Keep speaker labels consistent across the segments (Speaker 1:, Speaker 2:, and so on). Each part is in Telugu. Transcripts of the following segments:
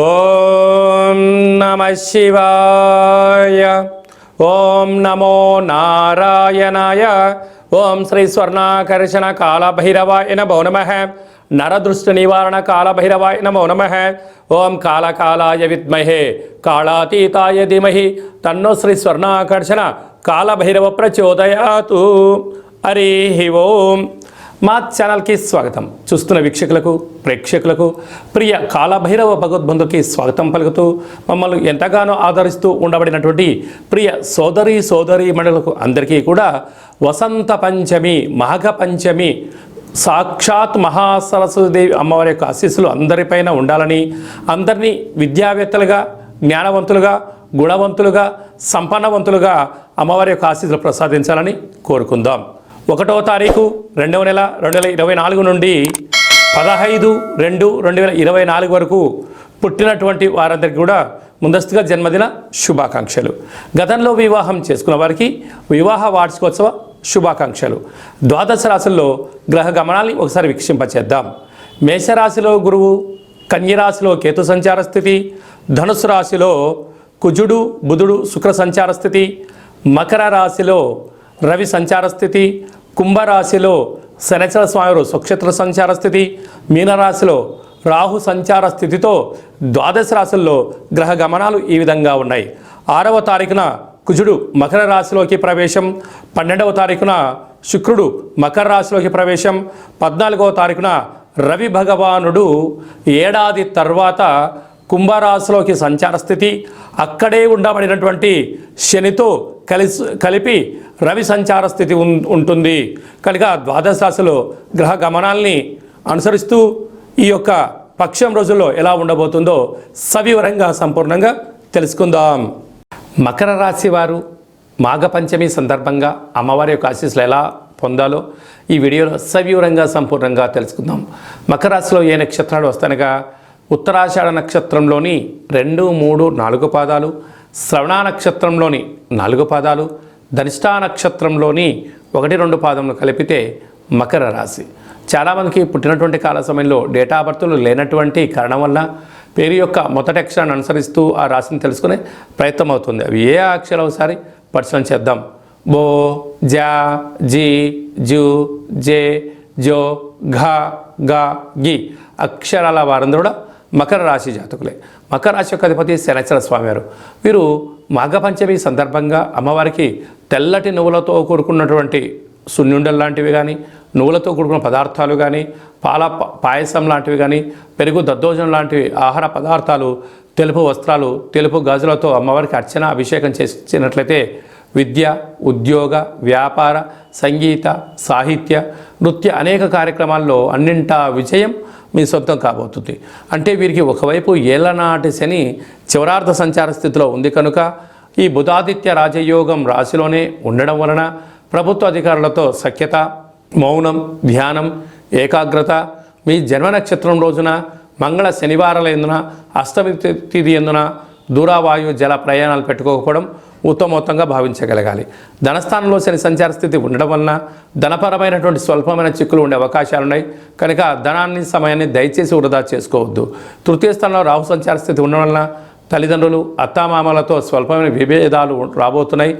Speaker 1: ఓం నమః శివాయ. ఓం నమో నారాయణాయ. ఓం శ్రీ స్వర్ణాకర్షణ కాళభైరవాయ నమో నమః. నరదృష్టి నివారణ కాళభైరవాయ నమో నమః. ఓం కాళకాలాయ విద్మహే కాళాతీతాయ ధీమహి తన్నో శ్రీ స్వర్ణాకర్షణ కాళభైరవ ప్రచోదయాతు. హరి ఓం. మా ఛానల్కి స్వాగతం. చూస్తున్న వీక్షకులకు ప్రేక్షకులకు ప్రియ కాళభైరవ భగవద్బంధుకి స్వాగతం పలుకుతూ మమ్మల్ని ఎంతగానో ఆదరిస్తూ ఉండబడినటువంటి ప్రియ సోదరీ మండలకు అందరికీ కూడా వసంత పంచమి మాఘ పంచమి సాక్షాత్ మహాసరస్వతీదేవి అమ్మవారి యొక్క ఆశీస్సులు అందరిపైన ఉండాలని, అందరినీ విద్యావేత్తలుగా, జ్ఞానవంతులుగా, గుణవంతులుగా, సంపన్నవంతులుగా అమ్మవారి యొక్క ఆశీస్సులు ప్రసాదించాలని కోరుకుందాం. 1వ తారీఖు 2వ నెల 2024 నుండి 15/2/2024 వరకు పుట్టినటువంటి వారందరికీ కూడా ముందస్తుగా జన్మదిన శుభాకాంక్షలు. గతంలో వివాహం చేసుకున్న వారికి వివాహ వార్షికోత్సవ శుభాకాంక్షలు. ద్వాదశ రాశుల్లో గ్రహ గమనాన్ని ఒకసారి వీక్షింపచేద్దాం. మేషరాశిలో గురువు, కన్యరాశిలో కేతు సంచార స్థితి, ధనుసు రాశిలో కుజుడు బుధుడు శుక్ర సంచార స్థితి, మకర రాశిలో రవి సంచార స్థితి, కుంభరాశిలో శనిచర స్వామి స్వక్షేత్ర సంచార స్థితి, మీనరాశిలో రాహు సంచార స్థితితో ద్వాదశ రాశుల్లో గ్రహ గమనాలు ఈ విధంగా ఉన్నాయి. 6వ తారీఖున కుజుడు మకర రాశిలోకి ప్రవేశం, 12వ తారీఖున శుక్రుడు మకర రాశిలోకి ప్రవేశం, 14వ తారీఖున రవి భగవానుడు ఏడాది తర్వాత కుంభరాశిలోకి సంచార స్థితి, అక్కడే ఉండబడినటువంటి శనితో కలిపి రవి సంచార స్థితి ఉంటుంది. కనుక ద్వాదశ రాశిలో గ్రహ గమనాల్ని అనుసరిస్తూ ఈ యొక్క పక్షం రోజుల్లో ఎలా ఉండబోతుందో సవివరంగా సంపూర్ణంగా తెలుసుకుందాం. మకర రాశి వారు మాఘ పంచమి సందర్భంగా అమ్మవారి యొక్క ఆశీస్సులు ఎలా పొందాలో ఈ వీడియోలో సవివరంగా సంపూర్ణంగా తెలుసుకుందాం. మకర రాశిలో ఏ నక్షత్రాలు వస్తానగా ఉత్తరాషాఢ నక్షత్రంలోని 2, 3, 4 పాదాలు, శ్రవణ నక్షత్రంలోని 4 పాదాలు, ధనిష్టా నక్షత్రంలోని 1, 2 పాదములు కలిపితే మకర రాశి. చాలామందికి పుట్టినటువంటి కాల సమయంలో డేటా బర్త్లు లేనటువంటి కారణం వల్ల పేరు యొక్క మొదటి అక్షరాన్ని అనుసరిస్తూ ఆ రాశిని తెలుసుకునే ప్రయత్నం అవుతుంది. అవి ఏ అక్షరాలు ఒకసారి పరిశీలన చేద్దాం. బో, జా, జీ, జూ, జే, జో, ఘ, గ, గి అక్షరాల వారందరూ కూడా మకర రాశి జాతకులే. మకర రాశి యొక్క అధిపతి శనిచర స్వామివారు. వీరు మాఘపంచమి సందర్భంగా అమ్మవారికి తెల్లటి నువ్వులతో కూడుకున్నటువంటి సున్నుండలు లాంటివి కానీ, నువ్వులతో కూడుకున్న పదార్థాలు కానీ, పాల పాయసం లాంటివి కానీ, పెరుగు దద్దోజనం లాంటివి ఆహార పదార్థాలు, తెలుపు వస్త్రాలు, తెలుపు గాజులతో అమ్మవారికి అర్చన అభిషేకం చేసినట్లయితే విద్య, ఉద్యోగ, వ్యాపార, సంగీత, సాహిత్య, నృత్య అనేక కార్యక్రమాల్లో అన్నింటా విజయం మీ సొంతం కాబోతుంది. అంటే వీరికి ఒకవైపు ఏళ్లనాటి శని చివరార్ధ సంచార స్థితిలో ఉంది కనుక ఈ బుధాదిత్య రాజయోగం రాశిలోనే ఉండడం వలన ప్రభుత్వ అధికారులతో సఖ్యత, మౌనం, ధ్యానం, ఏకాగ్రత, మీ జన్మ నక్షత్రం రోజున మంగళ శనివారాల ఎందున అష్టమి తిథి ఎందున దూరావాయు జల ప్రయాణాలు పెట్టుకోకపోవడం ఉత్తమోత్తంగా భావించగలగాలి. ధనస్థానంలో శని సంచార స్థితి ఉండడం వలన ధనపరమైనటువంటి స్వల్పమైన చిక్కులు ఉండే అవకాశాలున్నాయి కనుక ధనాన్ని సమయాన్ని దయచేసి వృధా చేసుకోవద్దు. తృతీయ స్థానంలో రాహు సంచార స్థితి ఉండడం వలన తల్లిదండ్రులు, అత్తామామలతో స్వల్పమైన విభేదాలు రాబోతున్నాయి.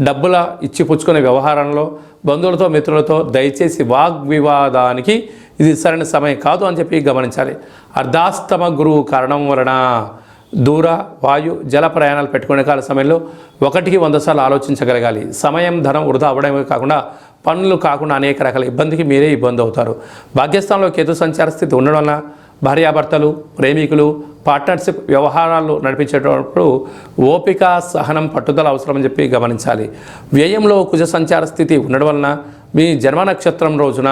Speaker 1: డబ్బుల ఇచ్చిపుచ్చుకునే వ్యవహారంలో బంధువులతో మిత్రులతో దయచేసి వాగ్వివాదానికి ఇది సరైన సమయం కాదు అని చెప్పి గమనించాలి. అర్ధాస్తమ గురువు కారణం వలన దూర, వాయు, జల ప్రయాణాలు పెట్టుకునే కాల సమయంలో 1కి 100 సార్లు ఆలోచించగలగాలి. సమయం, ధనం వృధా అవ్వడమే కాకుండా పనులు కాకుండా అనేక రకాల ఇబ్బందికి మీరే ఇబ్బంది అవుతారు. భాగ్యస్థానంలో కేతు సంచార స్థితి ఉండడం వలన భార్యాభర్తలు, ప్రేమికులు, పార్ట్నర్షిప్ వ్యవహారాలు నడిపించేటప్పుడు ఓపిక, సహనం, పట్టుదల అవసరమని చెప్పి గమనించాలి. వ్యయంలో కుజ సంచార స్థితి ఉండడం వలన మీ జన్మ నక్షత్రం రోజున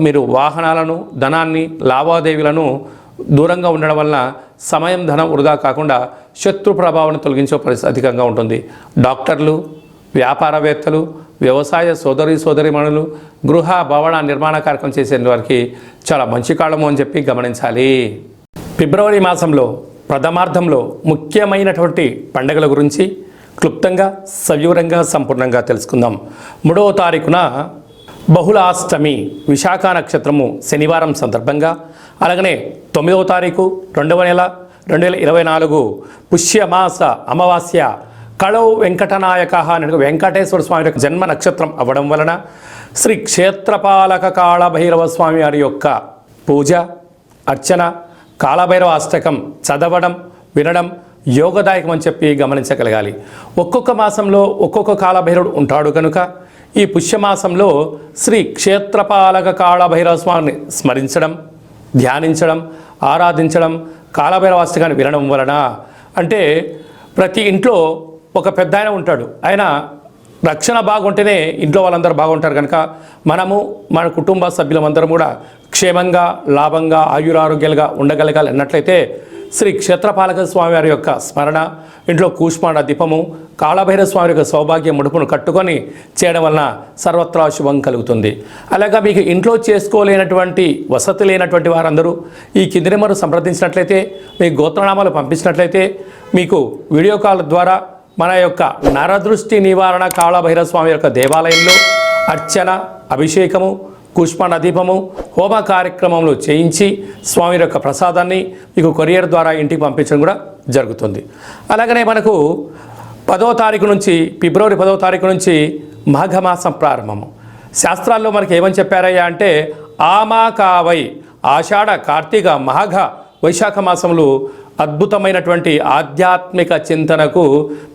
Speaker 1: మీరు వాహనాలను, ధనాన్ని, లావాదేవీలను దూరంగా ఉండడం వలన సమయం, ధనం వృధా కాకుండా శత్రు ప్రభావాన్ని తొలగించే పరిస్థితి అధికంగా ఉంటుంది. డాక్టర్లు, వ్యాపారవేత్తలు, వ్యవసాయ సోదరీమణులు, గృహ భవన నిర్మాణ కార్యక్రమం చేసే వారికి చాలా మంచి కాలము అని చెప్పి గమనించాలి. ఫిబ్రవరి మాసంలో ప్రథమార్థంలో ముఖ్యమైనటువంటి పండుగల గురించి క్లుప్తంగా సవివరంగా సంపూర్ణంగా తెలుసుకుందాం. 3వ తారీఖున బహుళాష్టమి విశాఖ నక్షత్రము శనివారం సందర్భంగా, అలాగనే 9వ తారీఖు 2వ నెల 2024 పుష్యమాస అమావాస్య కళౌ వెంకటనాయక అనే వెంకటేశ్వర స్వామి యొక్క జన్మ నక్షత్రం అవ్వడం వలన శ్రీ క్షేత్రపాలక కాళభైరవ స్వామి వారి యొక్క పూజ, అర్చన, కాళభైరవ అష్టకం చదవడం, వినడం యోగదాయకం అని చెప్పి గమనించగలగాలి. ఒక్కొక్క మాసంలో ఒక్కొక్క కాళభైరవుడు ఉంటాడు కనుక ఈ పుష్యమాసంలో శ్రీ క్షేత్రపాలక కాళభైరవ స్వామిని స్మరించడం, ధ్యానించడం, ఆరాధించడం, కాళభైరవ అష్టకాన్ని వినడం వలన అంటే ప్రతి ఇంట్లో ఒక పెద్ద ఆయన ఉంటాడు. ఆయన రక్షణ బాగుంటేనే ఇంట్లో వాళ్ళందరూ బాగుంటారు కనుక మనము మన కుటుంబ సభ్యులందరం కూడా క్షేమంగా, లాభంగా, ఆయురారోగ్యాలుగా ఉండగలగాలి అన్నట్లయితే శ్రీ క్షేత్రపాలక స్వామి వారి యొక్క స్మరణ, ఇంట్లో కూష్మాండ దీపము, కాళభైరవ స్వామి యొక్క సౌభాగ్య ముడుపును కట్టుకొని చేయడం వలన సర్వత్రా శుభం కలుగుతుంది. అలాగా మీకు ఇంట్లో చేసుకోలేనటువంటి వసతి లేనటువంటి వారందరూ ఈ కింది నెంబరు సంప్రదించినట్లయితే, మీ గోత్రనామాలు పంపించినట్లయితే మీకు వీడియో కాల్ ద్వారా మన యొక్క నరదృష్టి నివారణ కాళభైరవ స్వామి యొక్క దేవాలయంలో అర్చన, అభిషేకము, కూష్మాండ దీపము, హోమ కార్యక్రమంలో చేయించి స్వామి యొక్క ప్రసాదాన్ని మీకు కొరియర్ ద్వారా ఇంటికి పంపించడం కూడా జరుగుతుంది. అలాగనే మనకు 10వ తారీఖు నుంచి ఫిబ్రవరి 10వ తారీఖు నుంచి మాఘమాసం ప్రారంభము. శాస్త్రాల్లో మనకి ఏమని చెప్పారయ్యా అంటే ఆమాకావై ఆషాఢ, కార్తీక, మాఘ, వైశాఖ మాసములు అద్భుతమైనటువంటి ఆధ్యాత్మిక చింతనకు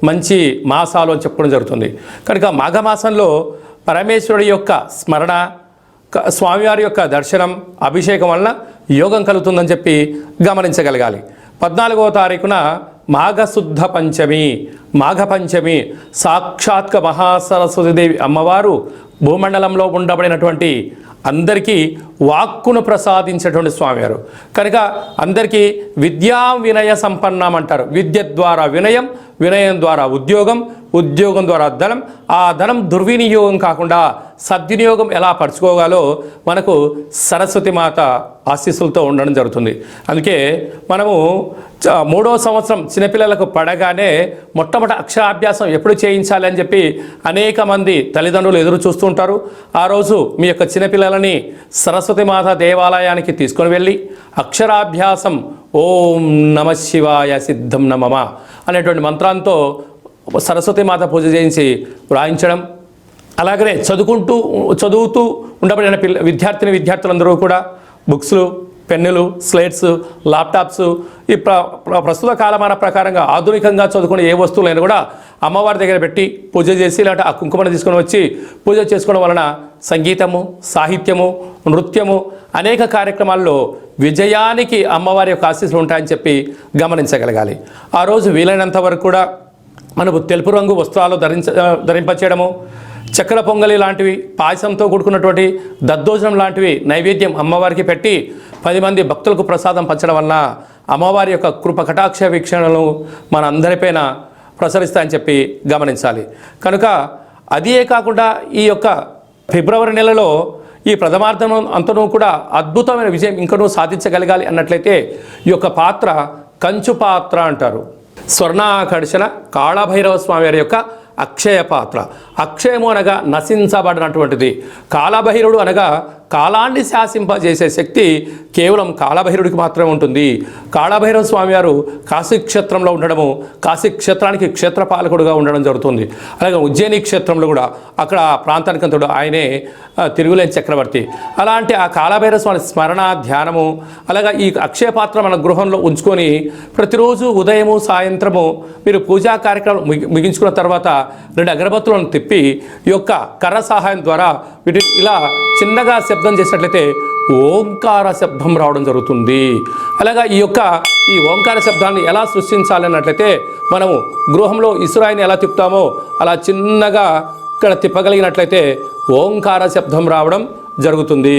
Speaker 1: మంచి మాసాలు అని చెప్పడం జరుగుతుంది. కనుక మాఘమాసంలో పరమేశ్వరుడి యొక్క స్మరణ, స్వామివారి యొక్క దర్శనం, అభిషేకం వలన యోగం కలుగుతుందని చెప్పి గమనించగలగాలి. 14వ తారీఖున మాఘశుద్ధ పంచమి, మాఘ పంచమి సాక్షాత్క మహాసరస్వతీదేవి అమ్మవారు భూమండలంలో ఉండబడినటువంటి అందరికీ వాక్కును ప్రసాదించేటువంటి స్వామివారు కనుక అందరికీ విద్యా వినయ సంపన్నం అంటారు. విద్య ద్వారా వినయం, వినయం ద్వారా ఉద్యోగం, ఉద్యోగం ద్వారా ధనం, ఆ ధనం దుర్వినియోగం కాకుండా సద్వినియోగం ఎలా పరుచుకోగాలో మనకు సరస్వతి మాత ఆశీస్సులతో ఉండడం జరుగుతుంది. అందుకే మనము 3వ సంవత్సరం చిన్నపిల్లలకు పడగానే మొట్టమొదటి అక్షరాభ్యాసం ఎప్పుడు చేయించాలి అని చెప్పి అనేక మంది తల్లిదండ్రులు ఎదురు చూస్తుంటారు. ఆ రోజు మీ యొక్క చిన్నపిల్లలని సరస్వతి మాత దేవాలయానికి తీసుకొని వెళ్ళి అక్షరాభ్యాసం ఓం నమ శివాయ సిద్ధం నమమ అనేటువంటి మంత్రంతో సరస్వతి మాత పూజ చేయించి వ్రాయించడం. అలాగనే చదువుతూ ఉండబడిన విద్యార్థులందరూ కూడా బుక్స్లు, పెన్నులు, స్లేట్స్, ల్యాప్టాప్స్ ఈ ప్రస్తుత కాలమాన ప్రకారంగా ఆధునికంగా చదువుకునే ఏ వస్తువులైనా కూడా అమ్మవారి దగ్గర పెట్టి పూజ చేసి లేదంటే ఆ కుంకుమను తీసుకొని వచ్చి పూజ చేసుకోవడం వలన సంగీతము, సాహిత్యము, నృత్యము అనేక కార్యక్రమాల్లో విజయానికి అమ్మవారి యొక్క ఆశీస్సులు ఉంటాయని చెప్పి గమనించగలగాలి. ఆ రోజు వీలైనంత వరకు కూడా మనకు తెలుపు రంగు వస్త్రాలు ధరింపచేయడము, చక్కెర పొంగలి లాంటివి, పాయసంతో కూడుకున్నటువంటి దద్దోజనం లాంటివి నైవేద్యం అమ్మవారికి పెట్టి 10 మంది భక్తులకు ప్రసాదం పంచడం వలన అమ్మవారి యొక్క కృప కటాక్ష వీక్షణలు మన అందరిపైన ప్రసరిస్తాయని చెప్పి గమనించాలి. కనుక అదే కాకుండా ఈ యొక్క ఫిబ్రవరి నెలలో ఈ ప్రథమార్థం అంతనూ కూడా అద్భుతమైన విజయం ఇంకనూ సాధించగలగాలి అన్నట్లయితే ఈ యొక్క పాత్ర కంచు పాత్ర అంటారు. స్వర్ణాకర్షణ కాళభైరవ స్వామి వారి యొక్క అక్షయ పాత్ర. అక్షయము అనగా నశించబడినటువంటిది. కాళభైరవుడు అనగా కాలాన్ని శాసింపజేసే శక్తి కేవలం కాళభైరవుడికి మాత్రమే ఉంటుంది. కాళభైరవ స్వామివారు కాశీక్షేత్రంలో ఉండడము, కాశీక్షేత్రానికి క్షేత్రపాలకుడుగా ఉండడం జరుగుతుంది. అలాగే ఉజ్జయిని క్షేత్రంలో కూడా అక్కడ ప్రాంతానికంతుడు ఆయనే తిరుగులేని చక్రవర్తి. అలాంటి ఆ కాళభైరవ స్వామి స్మరణ, ధ్యానము, అలాగా ఈ అక్షయ పాత్ర మన గృహంలో ఉంచుకొని ప్రతిరోజు ఉదయము, సాయంత్రము మీరు పూజా కార్యక్రమం ముగించుకున్న తర్వాత 2 అగరబత్తులను తిప్పి ఈ యొక్క కర్ర సహాయం ద్వారా వీటిని ఇలా చిన్నగా శబ్దం చేసినట్లయితే ఓంకార శబ్దం రావడం జరుగుతుంది. అలాగా ఈ ఓంకార శబ్దాన్ని ఎలా సృష్టించాలన్నట్లయితే మనము గృహంలో ఇసురాయిని ఎలా తిప్పుతామో అలా చిన్నగా ఇక్కడ తిప్పగలిగినట్లయితే ఓంకార శబ్దం రావడం జరుగుతుంది.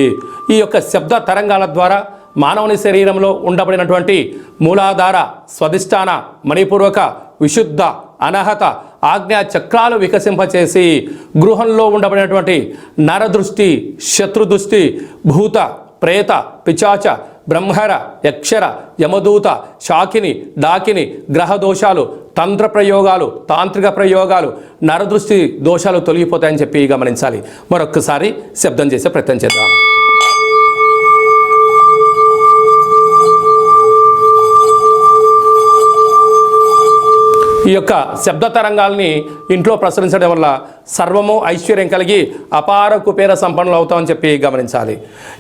Speaker 1: ఈ యొక్క శబ్ద తరంగాల ద్వారా మానవుని శరీరంలో ఉండబడినటువంటి మూలాధార, స్వధిష్టాన, మణిపూర్వక, విశుద్ధ, అనహత, ఆజ్ఞా చక్రాలు వికసింపచేసి గృహంలో ఉండబడినటువంటి నరదృష్టి, శత్రుదృష్టి, భూత, ప్రేత, పిచాచ, బ్రహ్మర, యక్షర, యమదూత, శాకిని, డాకిని, గ్రహ దోషాలు, తంత్ర ప్రయోగాలు, తాంత్రిక ప్రయోగాలు, నరదృష్టి దోషాలు తొలగిపోతాయని చెప్పి గమనించాలి. మరొక్కసారి శబ్దం చేసే ప్రయత్నం చేద్దాం. ఈ యొక్క శబ్ద తరంగాల్ని ఇంట్లో ప్రసరించడం వల్ల సర్వము ఐశ్వర్యం కలిగి అపార కుబేర సంపన్నులు అవుతామని చెప్పి గమనించాలి.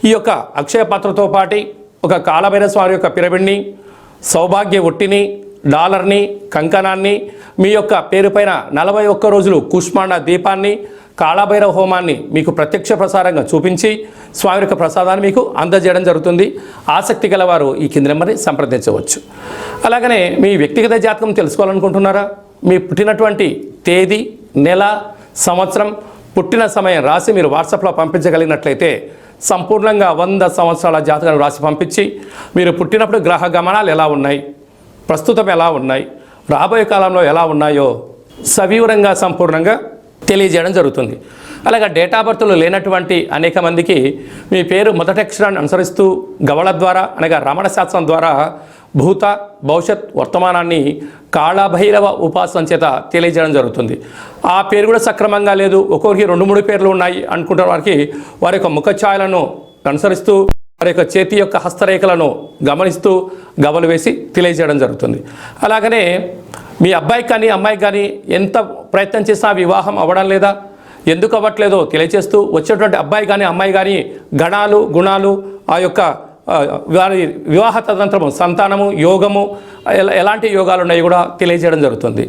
Speaker 1: ఈ యొక్క అక్షయ పాత్రతో పాటు ఒక కాళభైరవ స్వామి యొక్క పిరమిడ్ని, సౌభాగ్య ఒట్టిని, డాలర్ని, కంకణాన్ని, మీ యొక్క పేరు పైన 41 రోజులు కుష్మాండ దీపాన్ని, కాళభైరవ హోమాన్ని మీకు ప్రత్యక్ష ప్రసారంగా చూపించి స్వామి యొక్క ప్రసాదాన్ని మీకు అందజేయడం జరుగుతుంది. ఆసక్తి గలవారు ఈ కింది నెంబర్ని సంప్రదించవచ్చు. అలాగనే మీ వ్యక్తిగత జాతకం తెలుసుకోవాలనుకుంటున్నారా? మీ పుట్టినటువంటి తేదీ, నెల, సంవత్సరం, పుట్టిన సమయం రాసి మీరు వాట్సాప్లో పంపించగలిగినట్లయితే సంపూర్ణంగా 100 సంవత్సరాల జాతకాన్ని రాసి పంపించి మీరు పుట్టినప్పుడు గ్రహ గమనాలు ఎలా ఉన్నాయి, ప్రస్తుతం ఎలా ఉన్నాయి, రాబోయే కాలంలో ఎలా ఉన్నాయో సవివరంగా సంపూర్ణంగా తెలియజేయడం జరుగుతుంది. అలాగే డేట్ ఆఫ్ బర్త్లు లేనటువంటి అనేక మందికి మీ పేరు మొదటి అక్షరాన్ని అనుసరిస్తూ గవళ ద్వారా అనగా రమణ శాస్త్రం ద్వారా భూత, భవిష్యత్, వర్తమానాన్ని కాళభైరవ ఉపాసన చేత తెలియజేయడం జరుగుతుంది. ఆ పేరు కూడా సక్రమంగా లేదు, ఒక్కొక్కరికి 2-3 పేర్లు ఉన్నాయి అనుకుంటున్న వారికి వారి యొక్క ముఖఛాయలను అనుసరిస్తూ వారి యొక్క చేతి యొక్క హస్తరేఖలను గమనిస్తూ గవలు వేసి తెలియజేయడం జరుగుతుంది. అలాగనే మీ అబ్బాయికి కానీ అమ్మాయికి కానీ ఎంత ప్రయత్నం చేసినా వివాహం అవ్వడం లేదా, ఎందుకు అవ్వట్లేదో తెలియజేస్తూ వచ్చేటువంటి అబ్బాయి కానీ అమ్మాయి కానీ గణాలు, గుణాలు, ఆ యొక్క వారి వివాహ తదనంతరము సంతానము, యోగము, ఎలాంటి యోగాలు ఉన్నాయో కూడా తెలియజేయడం జరుగుతుంది.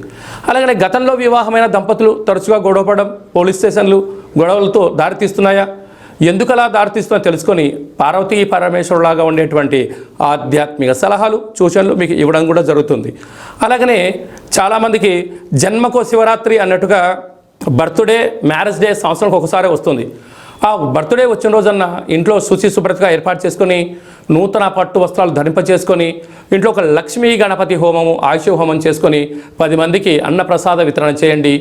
Speaker 1: అలాగనే గతంలో వివాహమైన దంపతులు తరచుగా గొడవపడడం, పోలీస్ స్టేషన్లు గొడవలతో దారితీస్తున్నాయా, ఎందుకు అలా దారితీస్తుందో తెలుసుకొని పార్వతీ పరమేశ్వరులాగా ఉండేటువంటి ఆధ్యాత్మిక సలహాలు, సూచనలు మీకు ఇవ్వడం కూడా జరుగుతుంది. అలాగనే చాలామందికి జన్మకో శివరాత్రి అన్నట్టుగా బర్త్డే, మ్యారేజ్ డే సంవత్సరానికి ఒకసారి వస్తుంది. ఆ బర్త్డే వచ్చిన రోజన్న ఇంట్లో శుచి శుభ్రతగా ఏర్పాటు చేసుకొని నూతన పట్టు వస్త్రాలు ధరింపచేసుకొని ఇంట్లో ఒక లక్ష్మీ గణపతి హోమము, ఆయుష హోమం చేసుకొని 10 మందికి అన్నప్రసాద వితరణ చేయండి.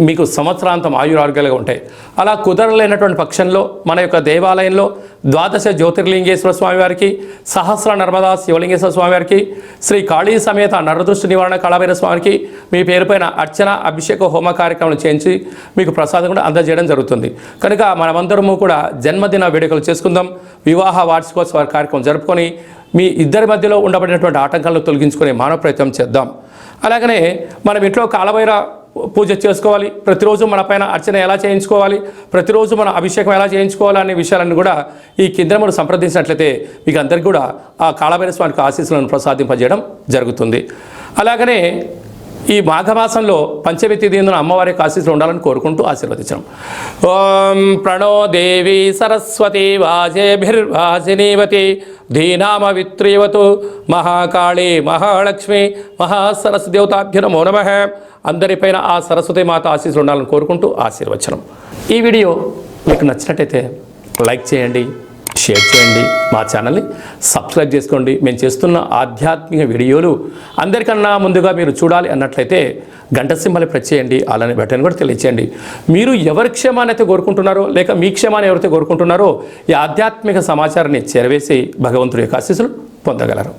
Speaker 1: మీకు సంవత్సరాంతం ఆయురారోగ్యాలుగా ఉంటాయి. అలా కుదరలేనటువంటి పక్షంలో మన యొక్క దేవాలయంలో 12 జ్యోతిర్లింగేశ్వర స్వామివారికి, సహస్ర నర్మదా శివలింగేశ్వర స్వామివారికి, శ్రీ కాళీ సమేత నరదృష్టి నివారణ కాళభైరవ స్వామికి మీ పేరుపైన అర్చన, అభిషేక, హోమ కార్యక్రమాలు చేయించి మీకు ప్రసాదం కూడా అందజేయడం జరుగుతుంది. కనుక మనమందరము కూడా జన్మదిన వేడుకలు చేసుకుందాం. వివాహ వార్షికోత్సవ కార్యక్రమం జరుపుకొని మీ ఇద్దరి మధ్యలో ఉండబడినటువంటి ఆటంకాలను తొలగించుకునే మానవ ప్రయత్నం చేద్దాం. అలాగనే మనం ఇంట్లో కాళభైరవ పూజ చేసుకోవాలి, ప్రతిరోజు మన పైన అర్చన ఎలా చేయించుకోవాలి, ప్రతిరోజు మన అభిషేకం ఎలా చేయించుకోవాలి అనే విషయాలను కూడా ఈ కింద మనం సంప్రదించినట్లయితే మీకు అందరికీ కూడా ఆ కాళభైరవ స్వామికి ఆశీస్సులను ప్రసాదింపజేయడం జరుగుతుంది. అలాగనే ఈ మాఘమాసంలో పంచమి తిథి అమ్మవారి ఆశీస్సులు ఉండాలని కోరుకుంటూ ఆశీర్వదించాం. ఓం ప్రణో దేవి సరస్వతి వాజేభిర్వాజినీవతి ధీనామ విత్రీవతు మహాకాళి మహాలక్ష్మి మహాసరస్వతి దేవతాభ్య నమో నమః. అందరిపైన ఆ సరస్వతి మాత ఆశీస్సులు ఉండాలని కోరుకుంటూ ఆశీర్వచనం. ఈ వీడియో మీకు నచ్చినట్టయితే లైక్ చేయండి, షేర్ చేయండి, మా ఛానల్ని సబ్స్క్రైబ్ చేసుకోండి. మేము చేస్తున్న ఆధ్యాత్మిక వీడియోలు అందరికన్నా ముందుగా మీరు చూడాలి అన్నట్లయితే గంట సింబల్ ప్రెస్ చేయండి, అలానే బటన్ కూడా తెలియచేయండి. మీరు ఎవరి క్షేమాన్ని అయితే కోరుకుంటున్నారో లేక మీ క్షేమాన్ని ఎవరైతే కోరుకుంటున్నారో ఈ ఆధ్యాత్మిక సమాచారాన్ని చేరవేసి భగవంతుడి యొక్క ఆశీస్సులు పొందగలరు.